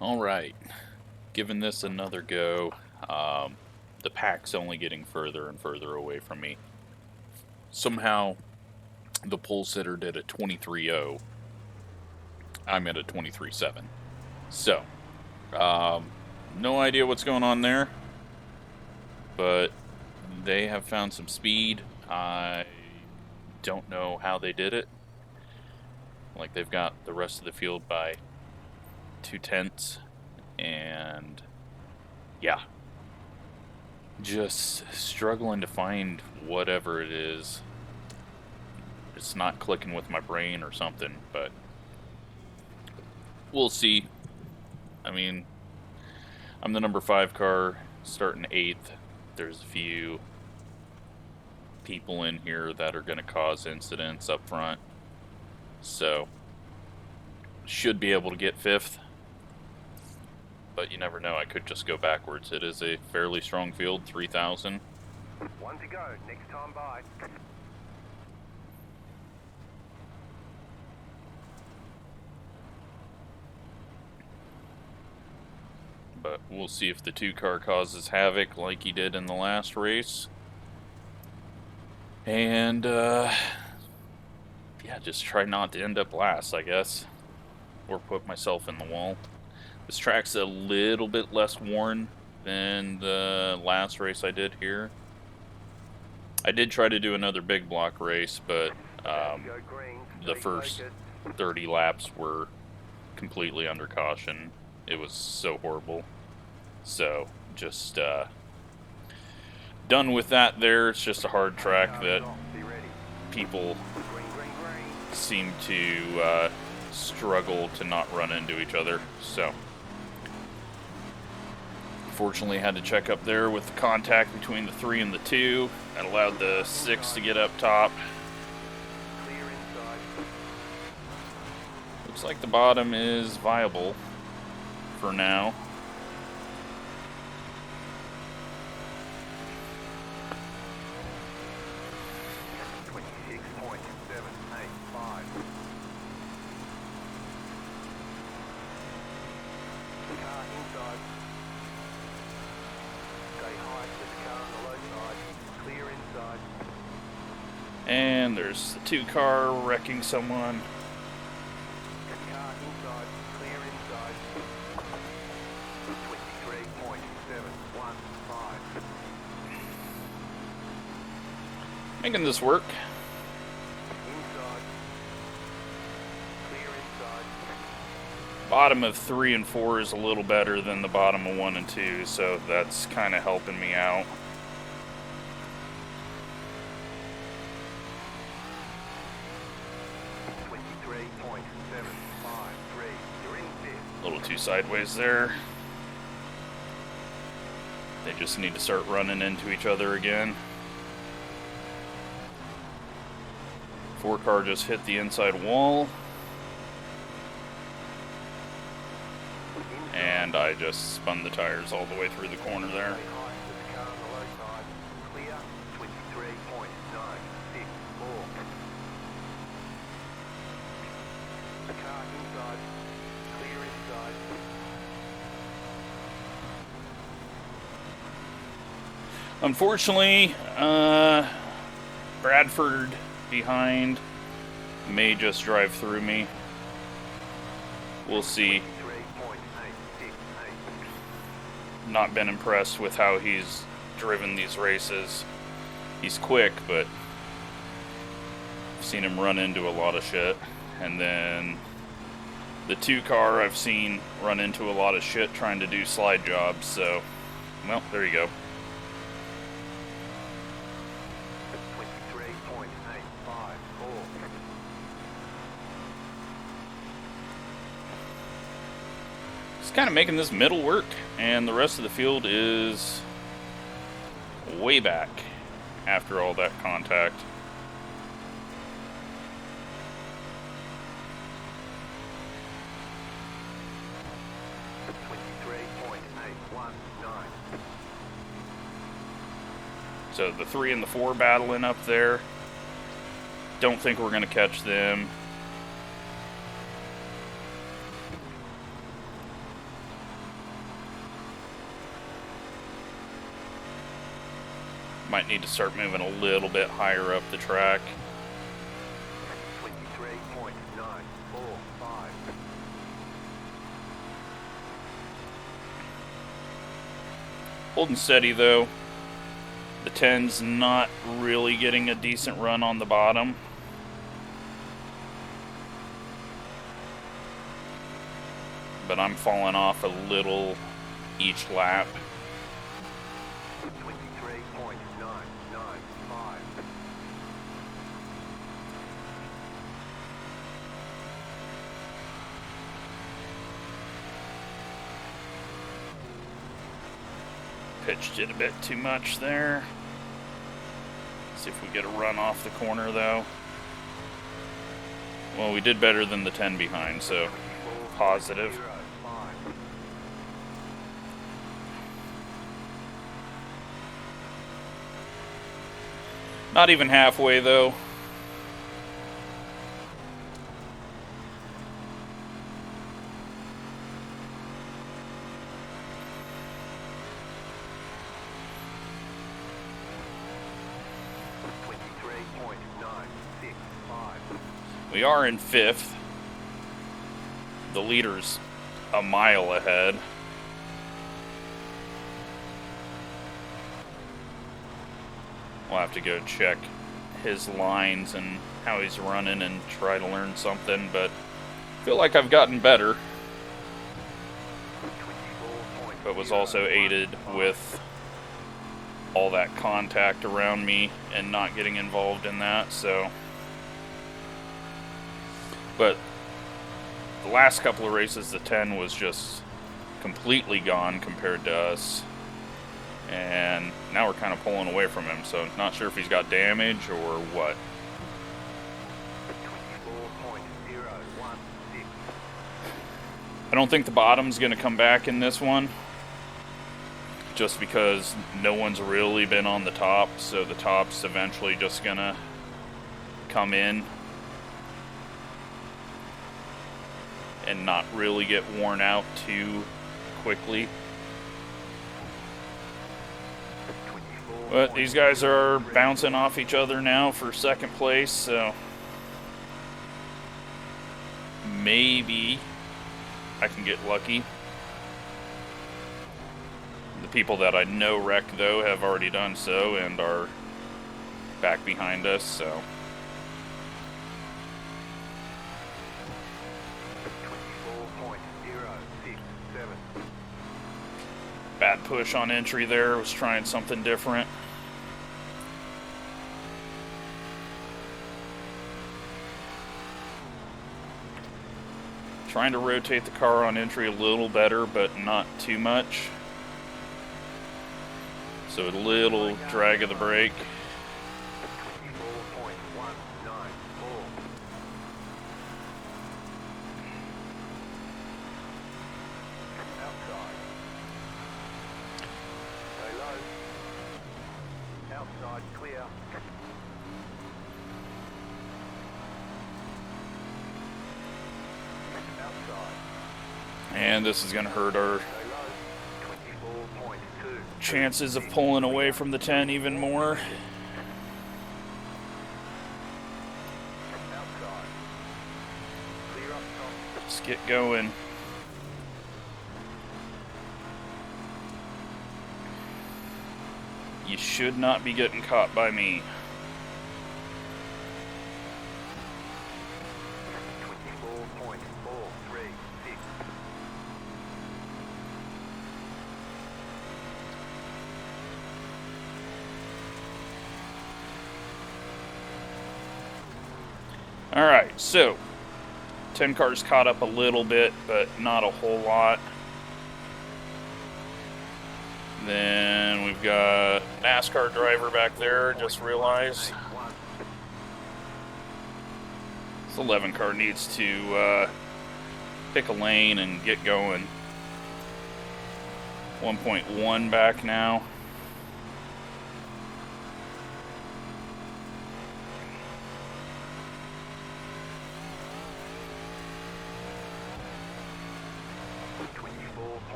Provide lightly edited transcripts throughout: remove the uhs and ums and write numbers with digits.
Alright, giving this another go. The pack's only getting further and further away from me. Somehow, the pole sitter did a 23.0. I'm at a 23.7. So, no idea what's going on there, but they have found some speed. I don't know how they did it. Like, they've got the rest of the field by 2/10, and yeah, just struggling to find whatever it is. It's not clicking with my brain or something, but we'll see. I mean, I'm the number 5 car, starting 8th. There's a few people in here that are going to cause incidents up front, so should be able to get 5th. But you never know, I could just go backwards. It is a fairly strong field, 3,000. One to go, next time by. But we'll see if the 2 car causes havoc like he did in the last race. And, yeah, just try not to end up last, I guess. Or put myself in the wall. This track's a little bit less worn than the last race I did here. I did try to do another big block race, but the first 30 laps were completely under caution. It was so horrible. So, just done with that there. It's just a hard track that people seem to struggle to not run into each other. So, fortunately had to check up there with the contact between the 3 and the 2. That allowed the 6 to get up top. Looks like the bottom is viable for now. And there's the 2 car wrecking someone. Making this work. Bottom of 3 and 4 is a little better than the bottom of 1 and 2, so that's kind of helping me out. A little too sideways there. They just need to start running into each other again. 4 car just hit the inside wall. And I just spun the tires all the way through the corner there. Unfortunately, Bradford behind may just drive through me. We'll see. Not been impressed with how he's driven these races. He's quick, but I've seen him run into a lot of shit. And then the 2 car I've seen run into a lot of shit trying to do slide jobs, so, well, there you go. Just kind of making this middle work, and the rest of the field is way back after all that contact. So the 3 and the 4 battling up there. Don't think we're going to catch them. Might need to start moving a little bit higher up the track. 23.945. Holding steady though. The 10's not really getting a decent run on the bottom. But I'm falling off a little each lap. 23.995. Pitched it a bit too much there. See if we get a run off the corner though. Well, we did better than the 10 behind, so positive. 24.05. Not even halfway though. We are in 5th. The leader's a mile ahead. We'll have to go check his lines and how he's running and try to learn something, but I feel like I've gotten better. But was also aided with all that contact around me and not getting involved in that, so. But the last couple of races, the 10 was just completely gone compared to us. And now we're kind of pulling away from him, so not sure if he's got damage or what. 24.016. I don't think the bottom's going to come back in this one, just because no one's really been on the top, so the top's eventually just going to come in and not really get worn out too quickly. But these guys are bouncing off each other now for second place, so maybe I can get lucky. The people that I know wreck, though, have already done so and are back behind us, so. 24.067. Bad push on entry there, was trying something different. Trying to rotate the car on entry a little better, but not too much. So a little drag of the brake. 24.194. Outside. Stay low. Outside clear. Outside. And this is going to hurt our Stay low. 24.2. chances of pulling away from the 10 even more. Outside. Clear up top. Just get going. You should not be getting caught by me. 24.436. Alright, so 10 cars caught up a little bit, but not a whole lot. Then we've got NASCAR driver back there, just realized. This 11 car needs to pick a lane and get going. 1.1 back now.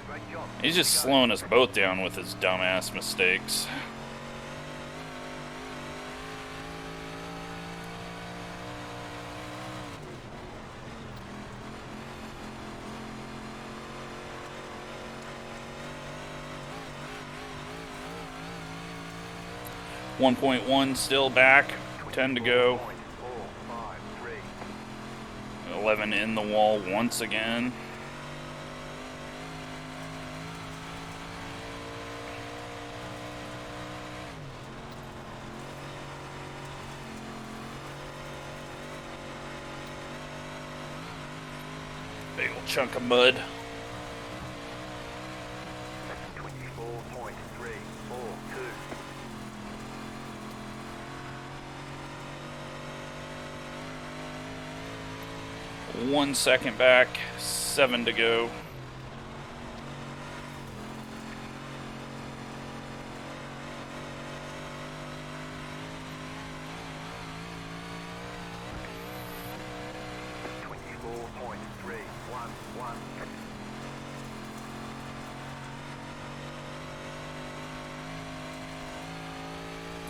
Great job. He's just slowing us both down with his dumbass mistakes. .1 still back, 10 to go. 11 in the wall once again. Big old chunk of mud. 1 second back, 7 to go.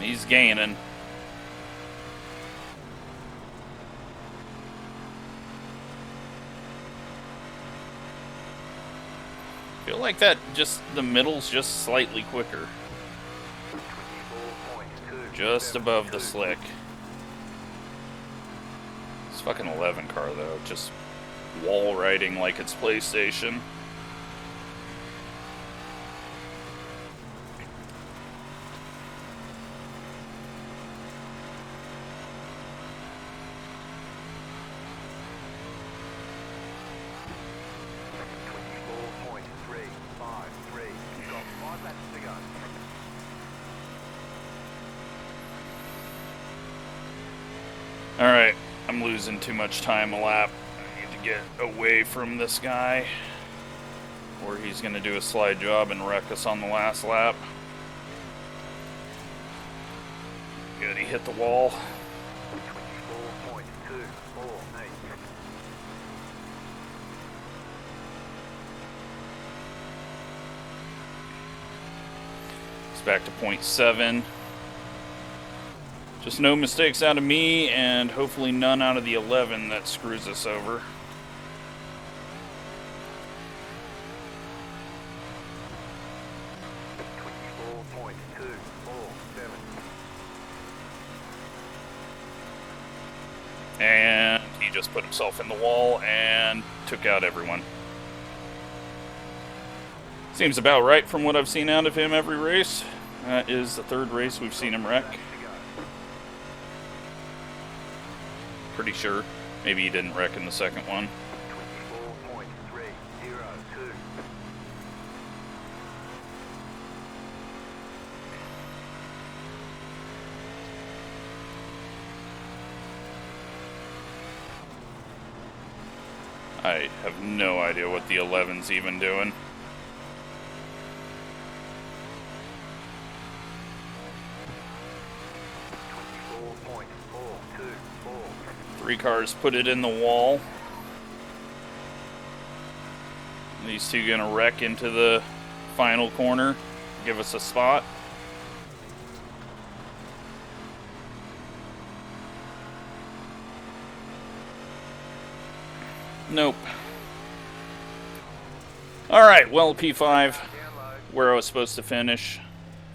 He's gaining. Feel like that just the middle's just slightly quicker. Just above the slick. This fucking 11 car though, just wall riding like it's PlayStation. Alright, I'm losing too much time a lap. I need to get away from this guy, or he's going to do a slide job and wreck us on the last lap. Good, he hit the wall. It's back to .7. Just no mistakes out of me, and hopefully none out of the 11 that screws us over. And he just put himself in the wall and took out everyone. Seems about right from what I've seen out of him every race. That is the third race we've seen him wreck. Pretty sure. Maybe he didn't wreck in the second one. 24.302. I have no idea what the 11's even doing. Three cars put it in the wall. These two gonna wreck into the final corner, give us a spot. Nope. Alright, well, P5, where I was supposed to finish.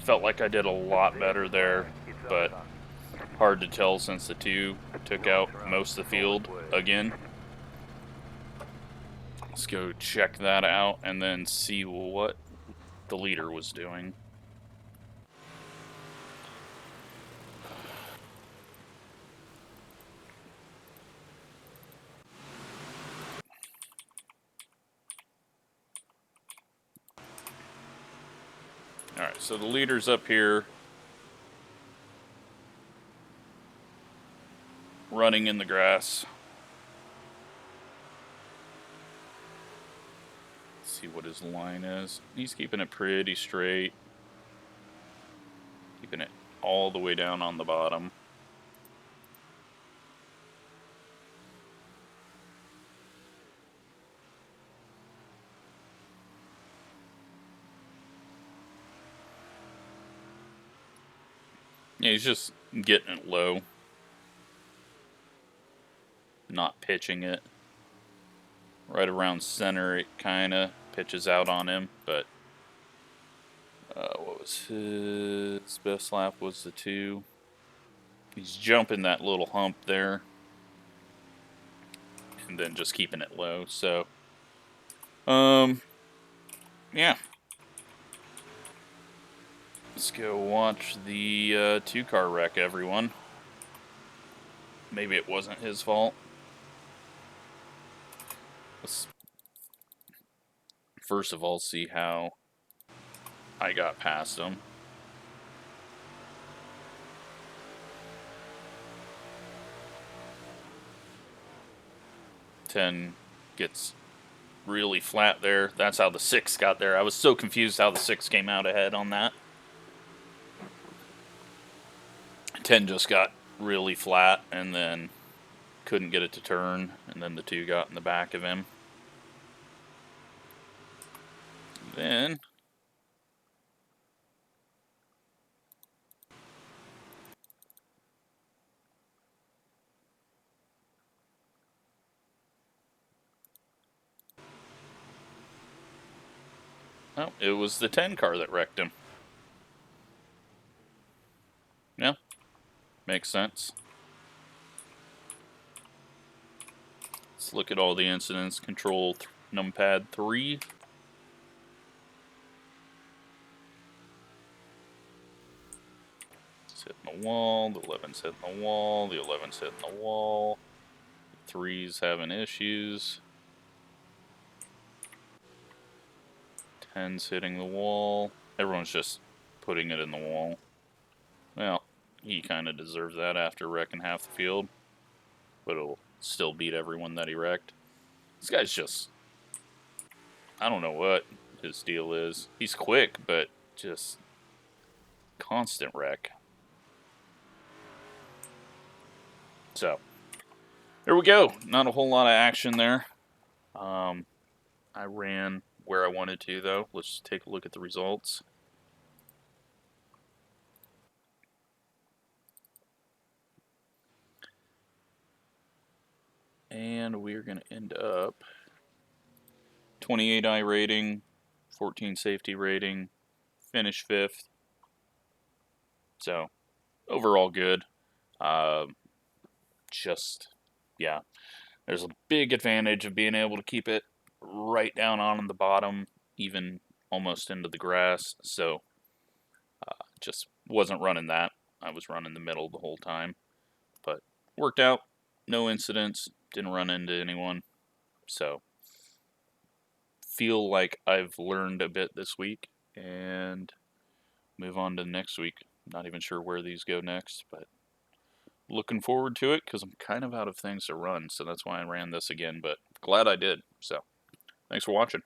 Felt like I did a lot better there, but hard to tell since the two took out most of the field again. Let's go check that out and then see what the leader was doing. Alright, so the leader's up here, running in the grass. Let's see what his line is. He's keeping it pretty straight. Keeping it all the way down on the bottom. Yeah, he's just getting it low. Not pitching it. Right around center, it kind of pitches out on him, but what was his best lap was the 2. He's jumping that little hump there and then just keeping it low. So, yeah. Let's go watch the 2-car wreck, everyone. Maybe it wasn't his fault. Let's first of all see how I got past him. Ten gets really flat there. That's how the 6 got there. I was so confused how the 6 came out ahead on that. 10 just got really flat and then couldn't get it to turn, and then the 2 got in the back of him. Then oh, it was the 10 car that wrecked him. Yeah, makes sense. Let's look at all the incidents. Control numpad 3. It's hitting the wall. The 11's hitting the wall. The 11's hitting the wall. The 3's having issues. 10's hitting the wall. Everyone's just putting it in the wall. Well, he kind of deserves that after wrecking half the field. But it'll still beat everyone that he wrecked. This guy's just... I don't know what his deal is. He's quick, but just constant wreck. So, there we go. Not a whole lot of action there. I ran where I wanted to, though. Let's take a look at the results. And we're going to end up 28 iRating, 14 safety rating, finish 5th. So, overall good. Just, yeah. There's a big advantage of being able to keep it right down on the bottom, even almost into the grass. So, just wasn't running that. I was running the middle the whole time. But worked out. No incidents. Didn't run into anyone. So, feel like I've learned a bit this week. And move on to next week. Not even sure where these go next, but looking forward to it because I'm kind of out of things to run. So that's why I ran this again. But glad I did. So, thanks for watching.